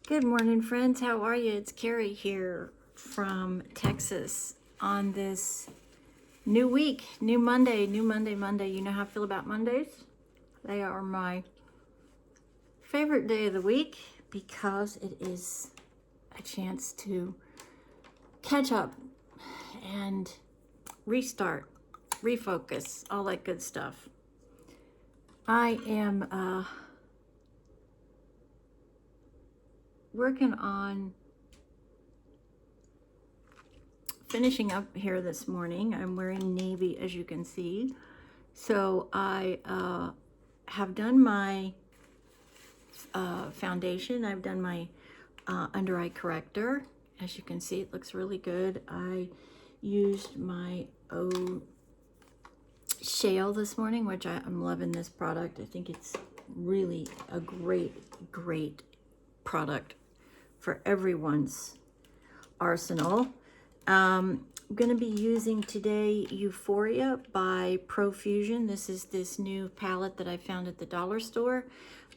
Good morning, friends. How are you? It's Carrie here from Texas on this new week, new Monday. You know how I feel about Mondays? They are my favorite day of the week because it is a chance to catch up and restart, refocus, all that good stuff. I am working on finishing up here this morning. I'm wearing navy, as you can see. So I have done my foundation. I've done my under eye corrector. As you can see, it looks really good. I used my shale this morning, which I'm loving this product. I think it's really a great product for everyone's arsenal. I'm going to be using today Euphoria by Profusion. This is this new palette that I found at the dollar store.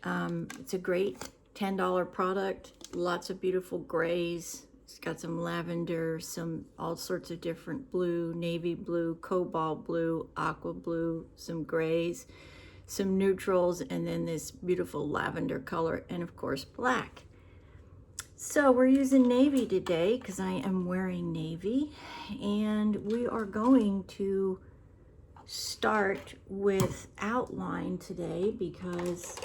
It's a great $10 product. Lots of beautiful grays. It's got some lavender, some all sorts of different blue, navy blue, cobalt blue, aqua blue, some grays, some neutrals, and then this beautiful lavender color, and of course black. So we're using navy today because I am wearing navy, and we are going to start with outline today because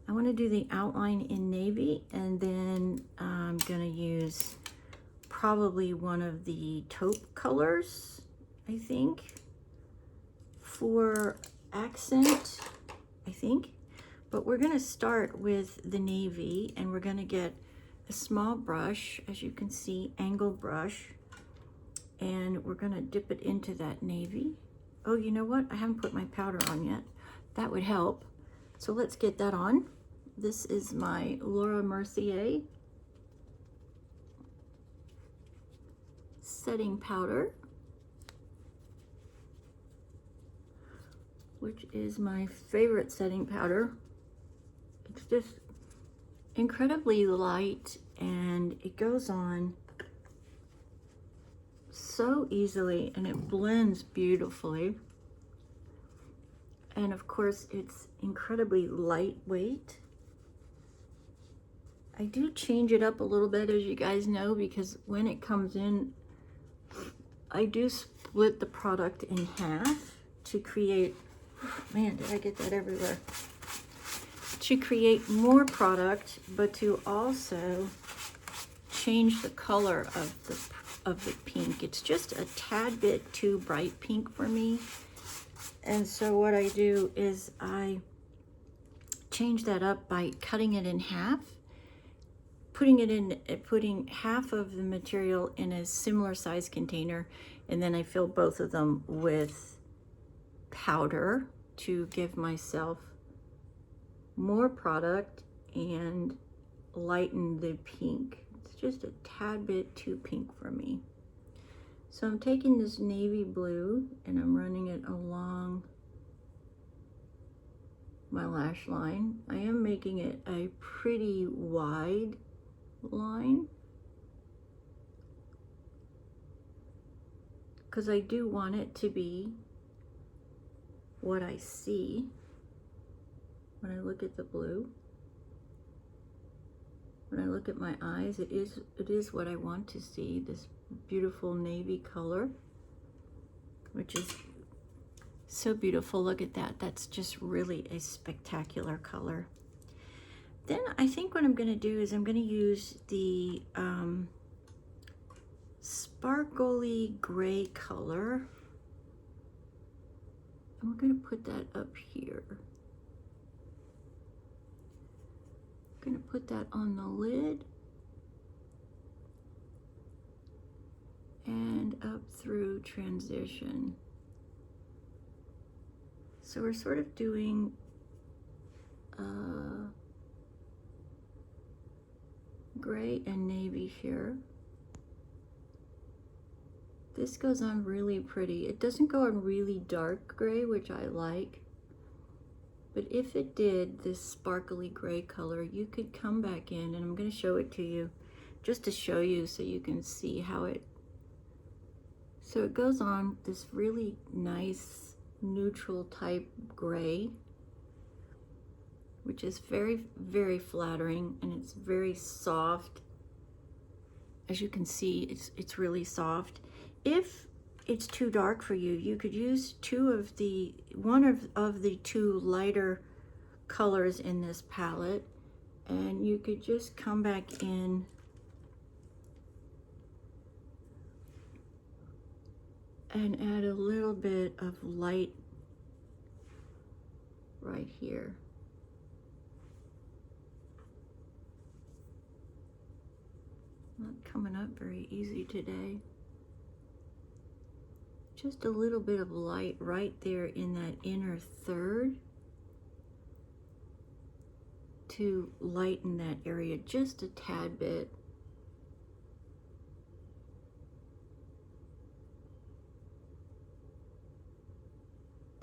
I want to do the outline in navy, and then I'm going to use probably one of the taupe colors, I think, for accent, I think. But we're going to start with the navy, and we're going to get a small brush, as you can see, angle brush, and we're going to dip it into that navy. Oh, you know what? I haven't put my powder on yet. That would help. So let's get that on. This is my Laura Mercier setting powder, which is my favorite setting powder. It's just incredibly light, and it goes on so easily, and it blends beautifully. And of course, it's incredibly lightweight. I do change it up a little bit, as you guys know, because when it comes in, I do split the product in half to create, man, did I get that everywhere? To create more product, but to also change the color of the pink. It's just a tad bit too bright pink for me. And so what I do is I change that up by cutting it in half, putting half of the material in a similar size container, and then I fill both of them with powder to give myself more product and lighten the pink. It's just a tad bit too pink for me. So I'm taking this navy blue and I'm running it along my lash line. I am making it a pretty wide line because I do want it to be what I see when I look at the blue. When I look at my eyes, it is what I want to see, this beautiful navy color, which is so beautiful. Look at that. That's just really a spectacular color. Then I think what I'm going to do is I'm going to use the sparkly gray color, and we're going to put that up here. I'm going to put that on the lid and up through transition. So we're sort of doing gray and navy here. This goes on really pretty. It doesn't go on really dark gray, which I like, But if it did this sparkly gray color, you could come back in, and I'm going to show it to you just to show you so you can see how it, so it goes on this really nice neutral type gray, which is very, very flattering, and it's very soft. As you can see, it's really soft. If it's too dark for you, you could use one of the two lighter colors in this palette, and you could just come back in and add a little bit of light right here. Not coming up very easy today. Just a little bit of light right there in that inner third to lighten that area just a tad bit.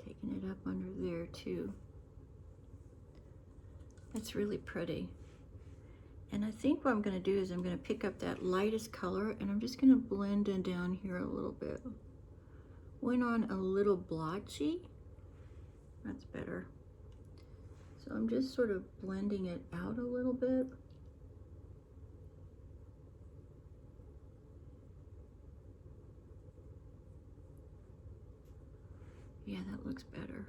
Taking it up under there too. That's really pretty. And I think what I'm going to do is I'm going to pick up that lightest color, and I'm just going to blend in down here a little bit. Went on a little blotchy. That's better. So I'm just sort of blending it out a little bit. Yeah, that looks better.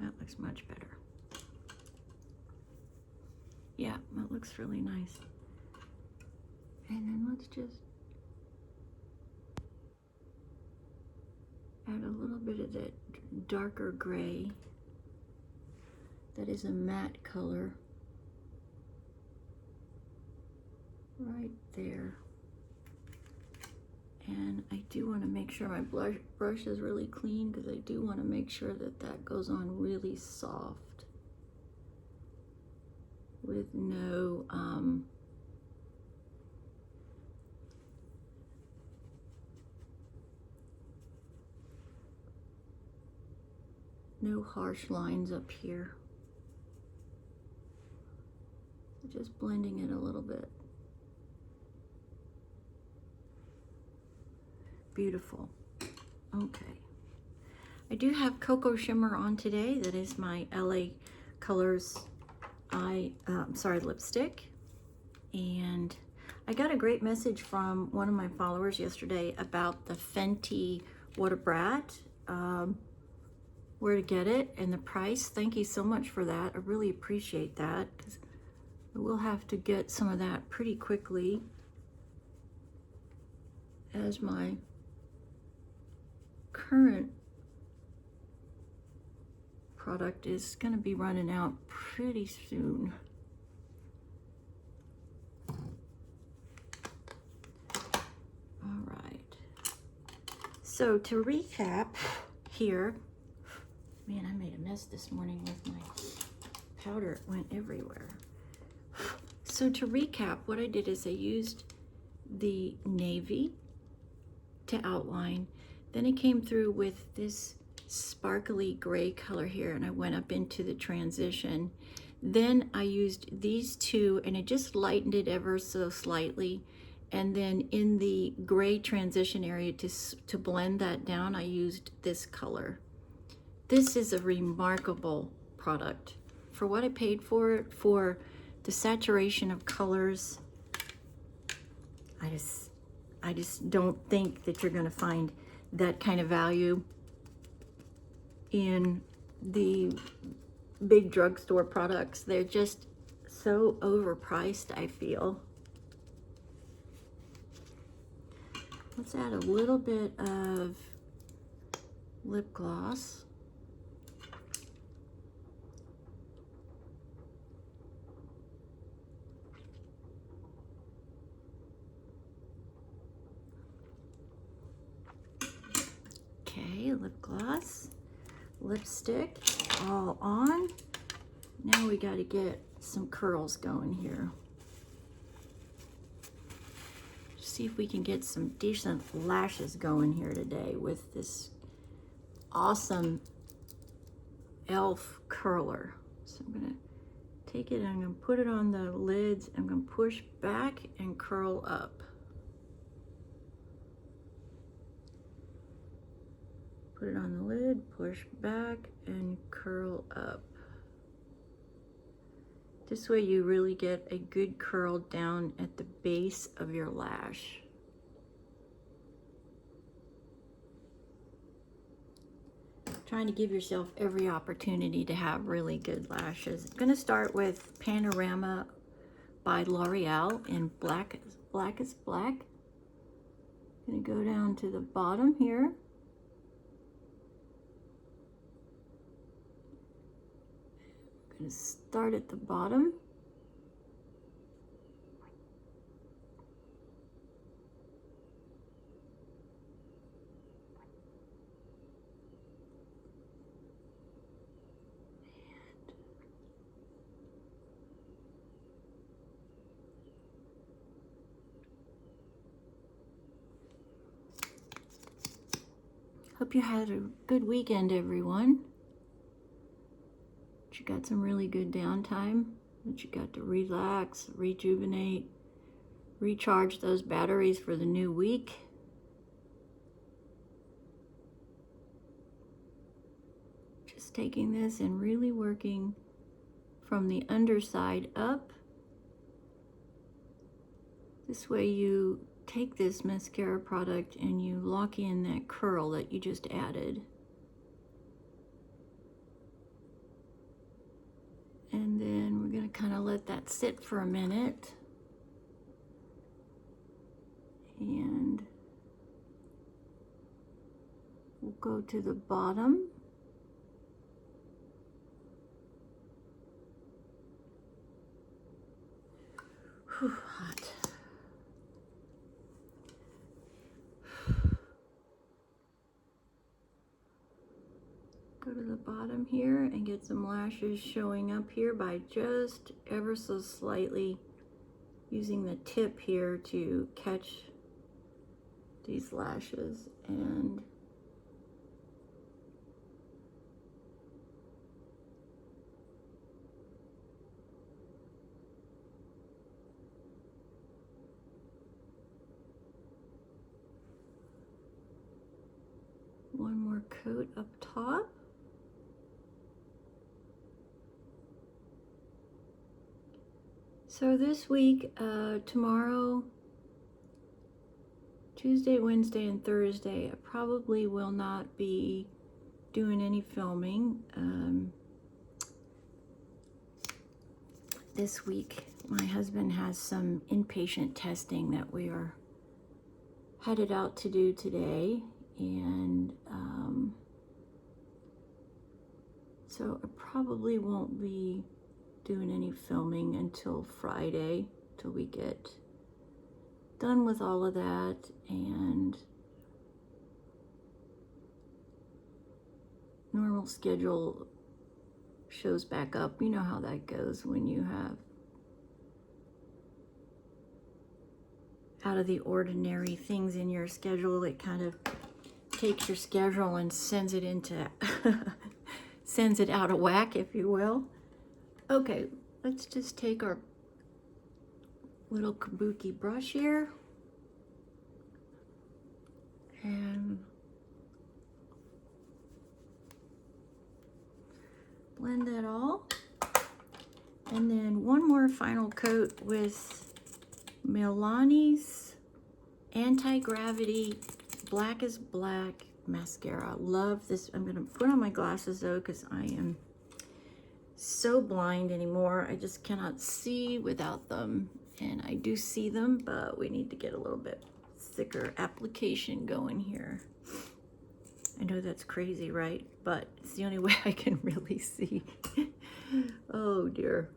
That looks much better. Yeah, that looks really nice. And then let's just add a little bit of that darker gray. That is a matte color. Right there. And I do want to make sure my brush is really clean, because I do want to make sure that that goes on really soft with no no harsh lines up here. Just blending it a little bit. Beautiful. Okay. I do have Cocoa Shimmer on today. That is my LA Colors lipstick. And I got a great message from one of my followers yesterday about the Fenty What a Brat, where to get it and the price. Thank you so much for that. I really appreciate that, because I will have to get some of that pretty quickly, as my current product is going to be running out pretty soon. All right. So to recap here, man, I made a mess this morning with my powder. It went everywhere. So to recap, what I did is I used the navy to outline. Then I came through with this sparkly gray color here, and I went up into the transition. Then I used these two, and I just lightened it ever so slightly. And then in the gray transition area to blend that down, I used this color. This is a remarkable product. For what I paid for it, for the saturation of colors, I just don't think that you're gonna find that kind of value in the big drugstore products. They're just so overpriced, I feel. Let's add a little bit of lip gloss. Okay, lip gloss, lipstick, all on. Now we got to get some curls going here. see if we can get some decent lashes going here today with this awesome elf curler. So I'm gonna take it and I'm gonna put it on the lids. I'm gonna push back and curl up. Put it on the lid, push back and curl up. This way you really get a good curl down at the base of your lash. Trying to give yourself every opportunity to have really good lashes. I'm gonna start with Panorama by L'Oreal in Black is Black. I'm gonna go down to the bottom here. I'm gonna start at the bottom. Hope you had a good weekend, everyone. That you got some really good downtime, that you got to relax, rejuvenate, recharge those batteries for the new week. Just taking this and really working from the underside up. This way you take this mascara product and you lock in that curl that you just added. And then we're going to kind of let that sit for a minute. And we'll go to the bottom. Whew, hot. Go to the bottom here and get some lashes showing up here by just ever so slightly using the tip here to catch these lashes. And one more coat up top. So this week, tomorrow, Tuesday, Wednesday, and Thursday, I probably will not be doing any filming. This week, my husband has some inpatient testing that we are headed out to do today, and so I probably won't be doing any filming until Friday, till we get done with all of that and normal schedule shows back up. You know how that goes when you have out of the ordinary things in your schedule. It kind of takes your schedule and sends it into sends it out of whack, if you will. Okay, let's just take our little kabuki brush here and blend that all. And then one more final coat with Milani's Anti-Gravity Black is Black mascara. Love this. I'm gonna put on my glasses though, because I am so blind anymore. I just cannot see without them, and I do see them, but we need to get a little bit thicker application going here. I know that's crazy, right? But it's the only way I can really see. Oh dear.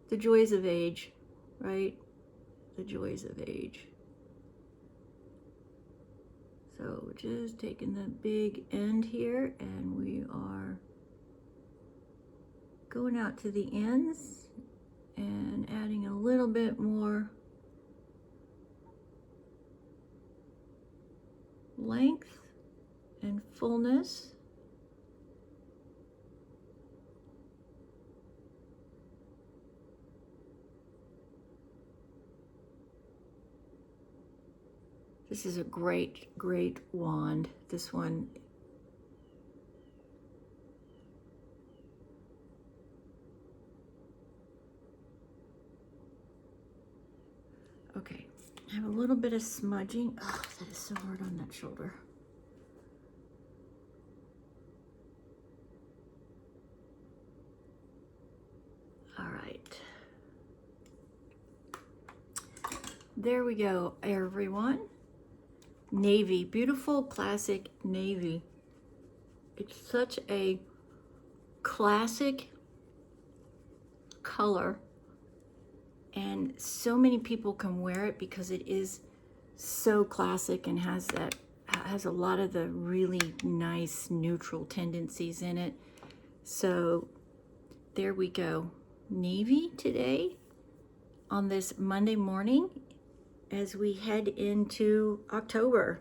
The joys of age, right? The joys of age. So we're just taking the big end here and we are going out to the ends and adding a little bit more length and fullness. This is a great, great wand. This one. Okay, I have a little bit of smudging. Oh, that is so hard on that shoulder. All right. There we go, everyone. Navy, beautiful classic navy. It's such a classic color, and so many people can wear it because it is so classic and has a lot of the really nice neutral tendencies in it. So there we go, navy today on this Monday morning as we head into October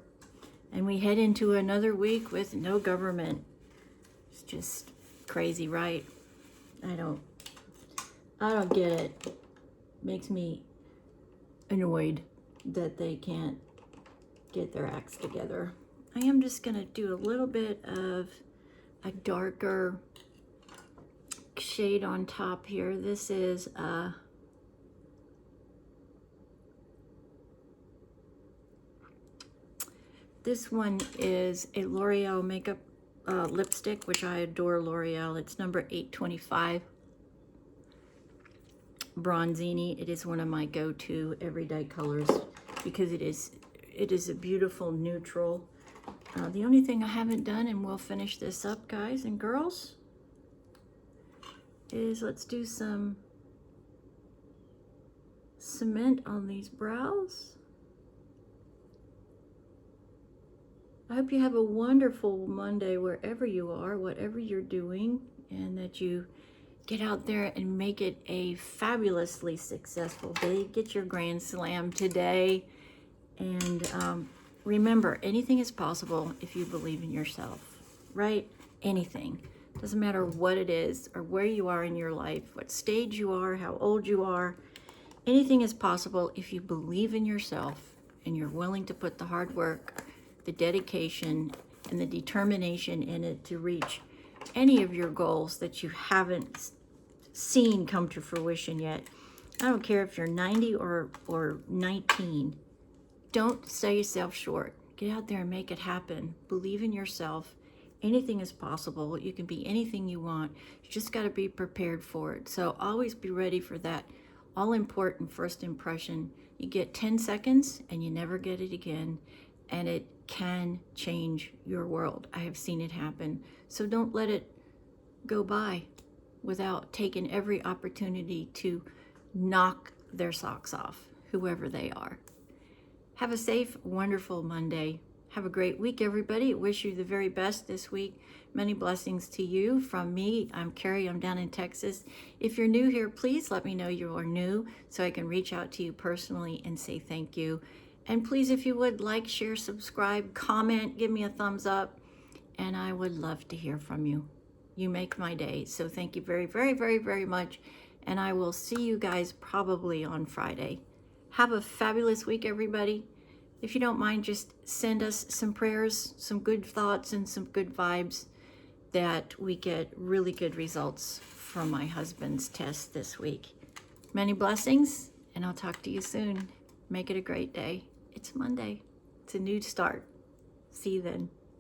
and we head into another week with no government. It's just crazy, right? I don't get it. Makes me annoyed that they can't get their acts together. I am just gonna do a little bit of a darker shade on top here. This is this one is a L'Oreal makeup lipstick, which I adore L'Oreal. It's number 825. Bronzini. It is one of my go-to everyday colors because it is a beautiful neutral. The only thing I haven't done, and we'll finish this up, guys and girls, is let's do some cement on these brows. I hope you have a wonderful Monday wherever you are, whatever you're doing, and that you get out there and make it a fabulously successful day. Get your Grand Slam today. And remember, anything is possible if you believe in yourself, right? Anything. Doesn't matter what it is or where you are in your life, what stage you are, how old you are. Anything is possible if you believe in yourself and you're willing to put the hard work, the dedication, and the determination in it to reach any of your goals that you haven't seen come to fruition yet. I don't care if you're 90 or 19. Don't sell yourself short. Get out there and make it happen. Believe in yourself. Anything is possible. You can be anything you want. You just got to be prepared for it. So always be ready for that all-important first impression. You get 10 seconds and you never get it again. And it can change your world. I have seen it happen. So don't let it go by without taking every opportunity to knock their socks off, whoever they are. Have a safe, wonderful Monday. Have a great week, everybody. Wish you the very best this week. Many blessings to you from me. I'm Carrie. I'm down in Texas. If you're new here, please let me know you are new so I can reach out to you personally and say thank you. And please, if you would, like, share, subscribe, comment, give me a thumbs up, and I would love to hear from you. You make my day. So thank you very, very, very, very much. And I will see you guys probably on Friday. Have a fabulous week, everybody. If you don't mind, just send us some prayers, some good thoughts, and some good vibes that we get really good results from my husband's test this week. Many blessings, and I'll talk to you soon. Make it a great day. It's Monday. It's a new start. See you then.